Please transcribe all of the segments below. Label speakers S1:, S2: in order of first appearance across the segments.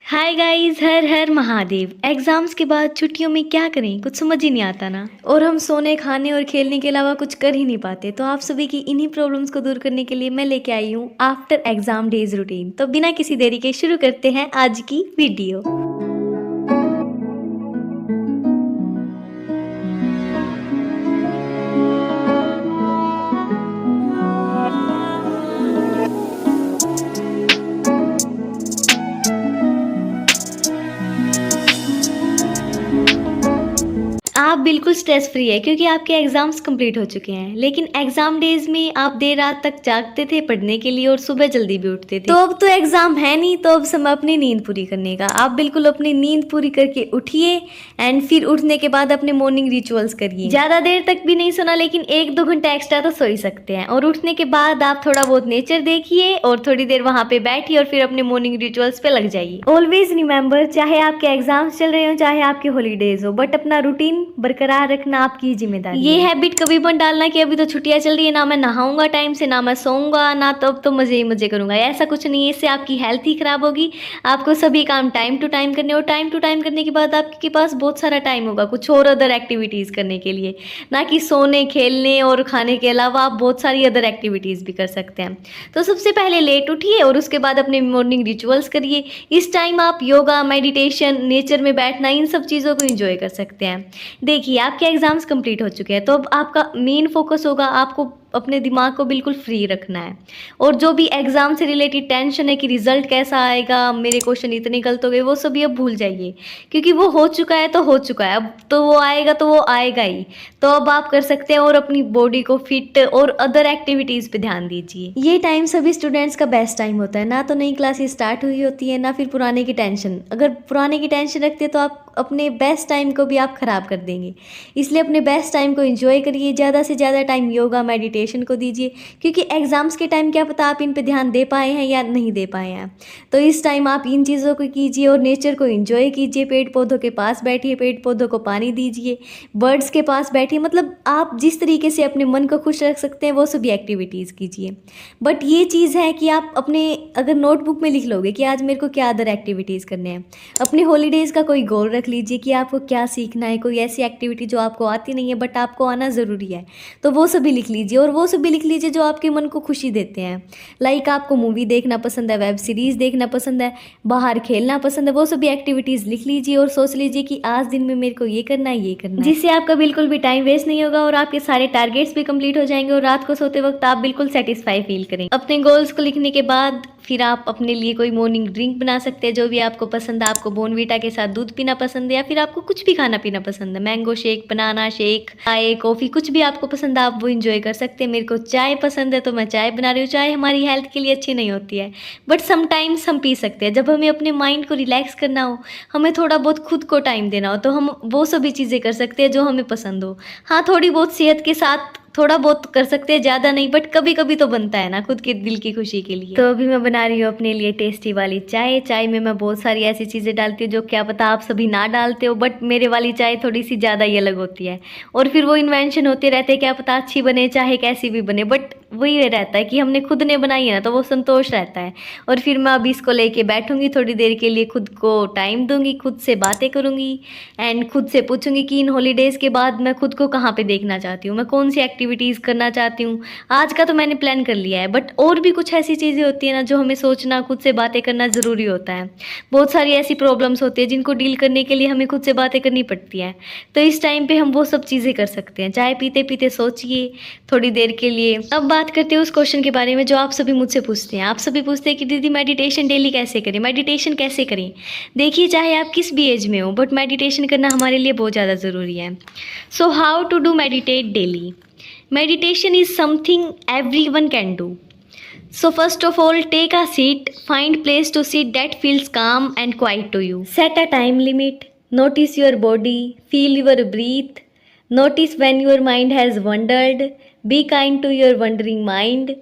S1: Hi guys, हर हर Mahadev. Exams के बाद छुट्टियों में क्या करें, कुछ समझ ही नहीं आता ना। और हम सोने, खाने और खेलने के अलावा कुछ कर ही नहीं पाते। तो आप सभी की इन्हीं प्रॉब्लम्स को दूर करने के लिए मैं लेके आई हूँ आफ्टर एग्जाम डेज रूटीन। तो बिना किसी देरी के शुरू करते हैं आज की वीडियो। आप बिल्कुल स्ट्रेस फ्री है क्योंकि आपके एग्जाम्स कंप्लीट हो चुके हैं। लेकिन एग्जाम डेज में आप देर रात तक जागते थे पढ़ने के लिए और सुबह जल्दी भी उठते थे। तो अब तो एग्जाम है नहीं, तो अब समय अपनी नींद पूरी करने का। आप बिल्कुल अपनी नींद पूरी करके उठिए एंड फिर उठने के बाद अपने मॉर्निंग रिचुअल्स करिए। ज्यादा देर तक भी नहीं सोना, लेकिन 1-2 घंटा एक्स्ट्रा तो सो ही सकते हैं। और उठने के बाद आप थोड़ा बहुत नेचर देखिए और थोड़ी देर वहां पे बैठिए और फिर अपने मॉर्निंग रिचुअल्स पे लग जाइए। ऑलवेज रिमेंबर, चाहे आपके एग्जाम्स चल रहे हो चाहे आपके हॉलीडेज हो, बट अपना रूटीन बरकरार रखना आपकी जिम्मेदारी है। ये हैबिट कभी मत डालना कि अभी तो छुट्टियां चल रही है, ना मैं नहाऊंगा टाइम से, ना मैं सोऊंगा, ना तब तो मजे ही मजे करूंगा। ऐसा कुछ नहीं है, इससे आपकी हेल्थ ही खराब होगी। आपको सभी काम टाइम टू टाइम करने, और टाइम टू टाइम करने के बाद आपके पास बहुत सारा टाइम होगा कुछ और अदर एक्टिविटीज करने के लिए, ना कि सोने, खेलने और खाने के अलावा आप बहुत सारी अदर एक्टिविटीज भी कर सकते हैं। तो सबसे पहले लेट उठिए और उसके बाद अपने मॉर्निंग रिचुअल्स करिए। इस टाइम आप योगा, मेडिटेशन, नेचर में बैठना, इन सब चीज़ों को एंजॉय कर सकते हैं। देखिए, आपके एग्जाम्स कंप्लीट हो चुके हैं, तो अब आपका मेन फोकस होगा आपको अपने दिमाग को बिल्कुल फ्री रखना है। और जो भी एग्जाम से रिलेटेड टेंशन है कि रिजल्ट कैसा आएगा, मेरे क्वेश्चन इतने गलत हो गए, वो सभी अब भूल जाइए, क्योंकि वो हो चुका है तो हो चुका है। अब तो वो आएगा तो वो आएगा ही। तो अब आप कर सकते हैं और अपनी बॉडी को फिट और अदर एक्टिविटीज़ पे ध्यान दीजिए। ये टाइम सभी स्टूडेंट्स का बेस्ट टाइम होता है। ना तो नई क्लासेस स्टार्ट हुई होती है, ना फिर पुराने की टेंशन। अगर पुराने की टेंशन रखते तो आप अपने बेस्ट टाइम को भी आप खराब कर देंगे। इसलिए अपने बेस्ट टाइम को एंजॉय करिए। ज़्यादा से ज़्यादा टाइम योगा, मेडिटेशन को दीजिए, क्योंकि एग्जाम्स के टाइम क्या पता आप इन पे ध्यान दे पाए हैं या नहीं दे पाए हैं। तो इस टाइम आप इन चीज़ों को कीजिए और नेचर को एंजॉय कीजिए। पेड़ पौधों के पास बैठिए, पेड़ पौधों को पानी दीजिए, बर्ड्स के पास बैठिए। मतलब आप जिस तरीके से अपने मन को खुश रख सकते हैं वो सभी एक्टिविटीज़ कीजिए। बट ये चीज़ है कि आप अपने अगर नोटबुक में लिख लोगे कि आज मेरे को क्या अदर एक्टिविटीज़ करने हैं, अपने हॉलीडेज़ का कोई गोल रख लीजिए कि आपको क्या सीखना है। कोई ऐसी एक्टिविटी जो आपको आती नहीं है बट आपको आना ज़रूरी है, तो वो सभी लिख लीजिए। और वो सभी लिख लीजिए जो आपके मन को खुशी देते हैं। लाइक आपको मूवी देखना पसंद है, वेब सीरीज़ देखना पसंद है, बाहर खेलना पसंद है, वो सभी एक्टिविटीज़ लिख लीजिए और सोच लीजिए कि आज दिन में मेरे को ये करना है, ये करना है। जिससे आपका बिल्कुल भी टाइम वेस्ट नहीं होगा और आपके सारे टारगेट्स भी कंप्लीट हो जाएंगे और रात को सोते वक्त आप बिल्कुल सेटिस्फाई फील करेंगे। अपने गोल्स को लिखने के बाद फिर आप अपने लिए कोई मॉर्निंग ड्रिंक बना सकते हैं, जो भी आपको पसंद है। आपको बोर्नवीटा के साथ दूध पीना पसंद है या फिर आपको कुछ भी खाना पीना पसंद है, मैंगो शेक, बनाना शेक, चाय, कॉफ़ी, कुछ भी आपको पसंद है आप वो इंजॉय कर सकते हैं। मेरे को चाय पसंद है तो मैं चाय बना रही हूँ। चाय हमारी हेल्थ के लिए अच्छी नहीं होती है, बट समटाइम्स हम पी सकते हैं। जब हमें अपने माइंड को रिलैक्स करना हो, हमें थोड़ा बहुत खुद को टाइम देना हो, तो हम वो सभी चीज़ें कर सकते हैं जो हमें पसंद हो। हाँ, थोड़ी बहुत सेहत के साथ थोड़ा बहुत कर सकते हैं, ज़्यादा नहीं, बट कभी कभी तो बनता है ना खुद के दिल की खुशी के लिए। तो अभी मैं बना रही हूँ अपने लिए टेस्टी वाली चाय। चाय में मैं बहुत सारी ऐसी चीज़ें डालती हूँ जो क्या पता आप सभी ना डालते हो, बट मेरे वाली चाय थोड़ी सी ज़्यादा ही अलग होती है। और फिर वो इन्वेंशन होते रहते हैं, क्या पता अच्छी बने चाहे कैसी भी बने, बट वही रहता है कि हमने खुद ने बनाई है ना, तो वो संतोष रहता है। और फिर मैं अभी इसको लेके बैठूंगी, थोड़ी देर के लिए खुद को टाइम दूंगी, खुद से बातें करूंगी एंड खुद से पूछूंगी कि इन हॉलीडेज़ के बाद मैं खुद को कहाँ पे देखना चाहती हूँ, मैं कौन सी एक्टिविटीज़ करना चाहती हूँ। आज का तो मैंने प्लान कर लिया है, बट और भी कुछ ऐसी चीज़ें होती है ना जो हमें सोचना, खुद से बातें करना ज़रूरी होता है। बहुत सारी ऐसी प्रॉब्लम्स होती है जिनको डील करने के लिए हमें खुद से बातें करनी पड़ती हैं। तो इस टाइम पे हम वो सब चीज़ें कर सकते हैं। चाय पीते पीते सोचिए थोड़ी देर के लिए। अब बात करते हैं उस क्वेश्चन के बारे में जो आप सभी मुझसे पूछते हैं। आप सभी पूछते हैं कि दीदी मेडिटेशन डेली कैसे करें, मेडिटेशन कैसे करें। देखिए, चाहे आप किस भी एज में हो, बट मेडिटेशन करना हमारे लिए बहुत ज़्यादा ज़रूरी है। So how to do meditate daily. Meditation is something everyone can do. So first of all, take a seat, find place to sit that feels calm and quiet to you. Set a time limit, notice your body, feel your breath, notice when your mind has wandered, be kind to your wandering mind,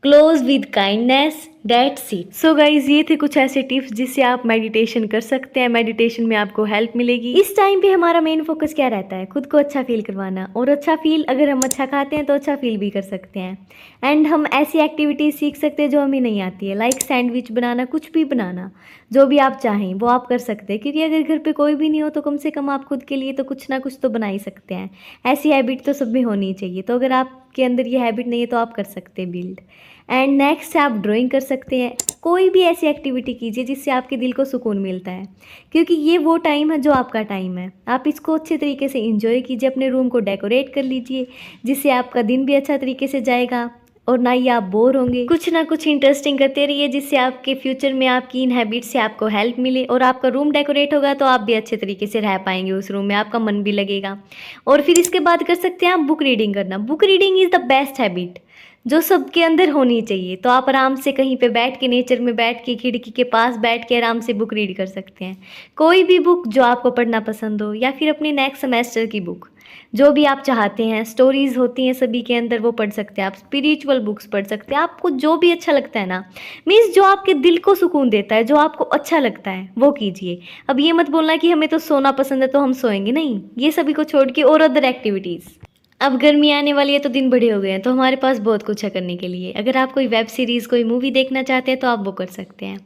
S1: close with kindness, that's it. So guys, ये थे कुछ ऐसे tips जिससे आप meditation कर सकते हैं। Meditation में आपको हेल्प मिलेगी। इस टाइम पे हमारा मेन फोकस क्या रहता है? खुद को अच्छा फील करवाना। और अच्छा फील, अगर हम अच्छा खाते हैं तो अच्छा फील भी कर सकते हैं। एंड हम ऐसी एक्टिविटीज सीख सकते हैं जो हमें नहीं आती है, लाइक सैंडविच बनाना, कुछ भी बनाना, जो भी आप चाहें वो आप कर सकते हैं। क्योंकि अगर घर पे कोई भी नहीं हो तो कम से कम आप खुद के लिए तो कुछ ना कुछ तो बना ही सकते हैं। ऐसी हैबिट तो सब में होनी चाहिए। तो अगर आपके अंदर ये हैबिट नहीं है तो आप कर सकते हैं बिल्ड। एंड नेक्स्ट आप ड्राइंग कर सकते हैं। कोई भी ऐसी एक्टिविटी कीजिए जिससे आपके दिल को सुकून मिलता है। क्योंकि ये वो टाइम है जो आपका टाइम है। आप इसको अच्छे तरीके से एंजॉय कीजिए। अपने रूम को डेकोरेट कर लीजिए, जिससे आपका दिन भी अच्छा तरीके से जाएगा और ना ही आप बोर होंगे। कुछ ना कुछ इंटरेस्टिंग करते रहिए जिससे आपके फ्यूचर में आपकी इन हैबिट से आपको हेल्प मिले। और आपका रूम डेकोरेट होगा तो आप भी अच्छे तरीके से रह पाएंगे उस रूम में, आपका मन भी लगेगा। और फिर इसके बाद कर सकते हैं आप बुक रीडिंग करना। Book reading is the best habit जो सबके अंदर होनी चाहिए। तो आप आराम से कहीं पे बैठ के, नेचर में बैठ के, खिड़की के पास बैठ के आराम से बुक रीड कर सकते हैं। कोई भी बुक जो आपको पढ़ना पसंद हो, या फिर अपने नेक्स्ट सेमेस्टर की बुक, जो भी आप चाहते हैं। स्टोरीज होती हैं सभी के अंदर, वो पढ़ सकते हैं आप। स्पिरिचुअल बुक्स पढ़ सकते हैं। आपको जो भी अच्छा लगता है ना, मीन्स जो आपके दिल को सुकून देता है, जो आपको अच्छा लगता है वो कीजिए। अब ये मत बोलना कि हमें तो सोना पसंद है तो हम सोएंगे, नहीं। ये सभी को छोड़ के और अदर एक्टिविटीज़। अब गर्मी आने वाली है तो दिन बड़े हो गए हैं, तो हमारे पास बहुत कुछ है करने के लिए। अगर आप कोई वेब सीरीज़, कोई मूवी देखना चाहते हैं तो आप वो कर सकते हैं।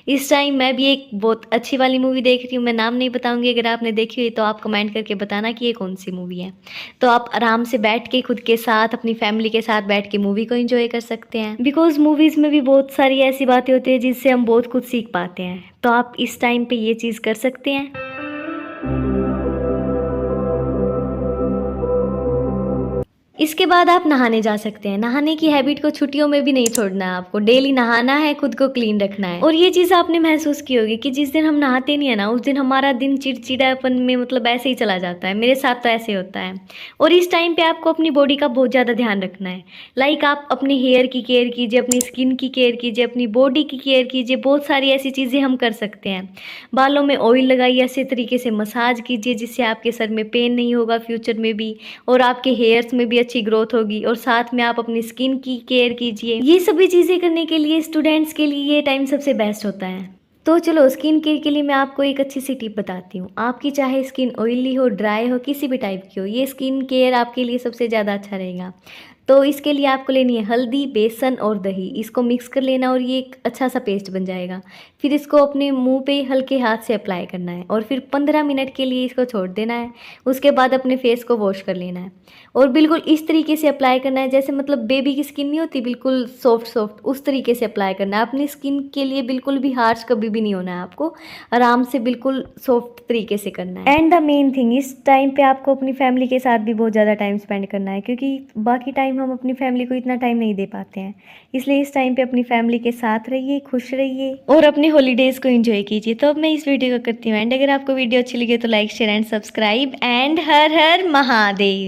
S1: इस टाइम मैं भी एक बहुत अच्छी वाली मूवी देख रही हूँ। मैं नाम नहीं बताऊंगी, अगर आपने देखी हुई तो आप कमेंट करके बताना कि ये कौन सी मूवी है। तो आप आराम से बैठ के खुद के साथ, अपनी फैमिली के साथ बैठ के मूवी को एंजॉय कर सकते हैं। बिकॉज मूवीज़ में भी बहुत सारी ऐसी बातें होती है जिससे हम बहुत कुछ सीख पाते हैं। तो आप इस टाइम पर ये चीज़ कर सकते हैं। इसके बाद आप नहाने जा सकते हैं। नहाने की हैबिट को छुट्टियों में भी नहीं छोड़ना है आपको। डेली नहाना है, खुद को क्लीन रखना है। और ये चीज़ आपने महसूस की होगी कि जिस दिन हम नहाते नहीं है ना, उस दिन हमारा दिन चिड़चिड़ापन में मतलब ऐसे ही चला जाता है। मेरे साथ तो ऐसे होता है। और इस टाइम पे आपको अपनी बॉडी का बहुत ज़्यादा ध्यान रखना है। लाइक आप अपने हेयर की केयर कीजिए, अपनी स्किन की केयर कीजिए, अपनी बॉडी की केयर कीजिए। बहुत सारी ऐसी चीज़ें हम कर सकते हैं। बालों में ऑयल लगाइए, ऐसे तरीके से मसाज कीजिए जिससे आपके सर में पेन नहीं होगा फ्यूचर में भी, और आपके हेयर्स में भी अच्छी ग्रोथ होगी। और साथ में आप अपनी स्किन की केयर कीजिए। ये सभी चीज़ें करने के लिए स्टूडेंट्स के लिए ये टाइम सबसे बेस्ट होता है। तो चलो, स्किन केयर के लिए मैं आपको एक अच्छी सी टिप बताती हूँ। आपकी चाहे स्किन ऑयली हो, ड्राई हो, किसी भी टाइप की हो, ये स्किन केयर आपके लिए सबसे ज़्यादा अच्छा रहेगा। तो इसके लिए आपको लेनी है हल्दी, बेसन और दही। इसको मिक्स कर लेना और ये एक अच्छा सा पेस्ट बन जाएगा। फिर इसको अपने मुंह पे हल्के हाथ से अप्लाई करना है और फिर 15 मिनट के लिए इसको छोड़ देना है। उसके बाद अपने फेस को वॉश कर लेना है और बिल्कुल इस तरीके से अप्लाई करना है जैसे मतलब बेबी की स्किन नहीं होती, बिल्कुल सॉफ्ट सॉफ्ट, उस तरीके से अप्लाई करना है। अपनी स्किन के लिए बिल्कुल भी हार्श कभी भी नहीं होना है आपको। आराम से बिल्कुल सॉफ्ट तरीके से करना है। एंड द मेन थिंग, इस टाइम पे आपको अपनी फैमिली के साथ भी बहुत ज़्यादा टाइम स्पेंड करना है, क्योंकि बाकी टाइम हम अपनी फैमिली को इतना टाइम नहीं दे पाते हैं। इसलिए इस टाइम पे अपनी फैमिली के साथ रहिए, खुश रहिए और अपने हॉलीडेज़ को एंजॉय कीजिए। तो अब मैं इस वीडियो को करती हूँ एंड। अगर आपको वीडियो अच्छी लगी तो like, share and subscribe. And her her Mahadev.